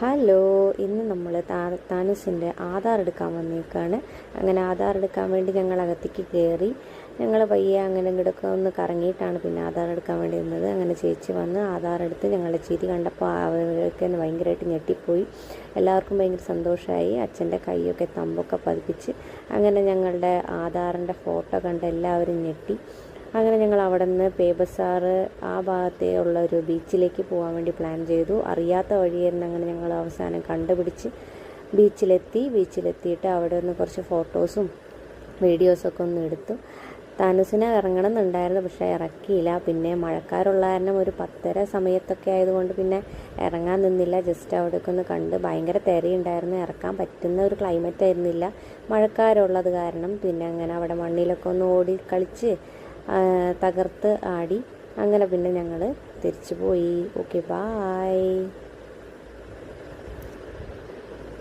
Hello, ഇന്ന് നമ്മൾ താനുസിൻ്റെ ആധാർ എടുക്കാൻ വന്നേക്കാണ്. അങ്ങനെ ആധാർ എടുക്കാൻ വേണ്ടി ഞങ്ങൾ അകത്തേക്ക് കയറി. ഞങ്ങൾ പയ്യെ അങ്ങനെ ഇങ്ങോട്ടൊക്കെ ഒന്ന് കറങ്ങിയിട്ടാണ് പിന്നെ ആധാർ എടുക്കാൻ വേണ്ടി നിന്നത്. അങ്ങനെ ചേച്ചി വന്ന് ആധാർ എടുത്ത് ഞങ്ങളുടെ ചിരി കണ്ടപ്പോൾ അവരൊക്കെ ഭയങ്കരമായിട്ട് ഞെട്ടിപ്പോയി. എല്ലാവർക്കും ഭയങ്കര സന്തോഷമായി. അച്ഛൻ്റെ കൈയൊക്കെ തമ്പൊക്കെ പതിപ്പിച്ച് അങ്ങനെ ഞങ്ങളുടെ ആധാറിൻ്റെ ഫോട്ടോ കണ്ട് എല്ലാവരും ഞെട്ടി. അങ്ങനെ ഞങ്ങൾ അവിടെ നിന്ന് പേബസാർ ആ ഭാഗത്തേ ഉള്ള ഒരു ബീച്ചിലേക്ക് പോകാൻ വേണ്ടി പ്ലാൻ ചെയ്തു. അറിയാത്ത വഴിയായിരുന്നു. അങ്ങനെ ഞങ്ങൾ അവസാനം കണ്ടുപിടിച്ച് ബീച്ചിലെത്തിയിട്ട് അവിടെ നിന്ന് കുറച്ച് ഫോട്ടോസും വീഡിയോസൊക്കെ ഒന്ന് എടുത്തു. താനുസിനെ ഇറങ്ങണം എന്നുണ്ടായിരുന്നു, പക്ഷേ ഇറക്കിയില്ല. പിന്നെ മഴക്കാരുള്ള കാരണം ഒരു 10:30 സമയത്തൊക്കെ ആയതുകൊണ്ട് പിന്നെ ഇറങ്ങാൻ നിന്നില്ല. ജസ്റ്റ് അവിടെയൊക്കെ ഒന്ന് കണ്ട്. ഭയങ്കര തിരയുണ്ടായിരുന്നു, ഇറക്കാൻ പറ്റുന്ന ഒരു ക്ലൈമറ്റ് ആയിരുന്നില്ല മഴക്കാരുള്ളത് കാരണം. പിന്നെ അങ്ങനെ അവിടെ മണ്ണിലൊക്കെ ഒന്ന് ഓടി കളിച്ച് തകർത്ത് ആടി. അങ്ങനെ പിന്നെ ഞങ്ങൾ തിരിച്ചു പോയി. Okay, bye.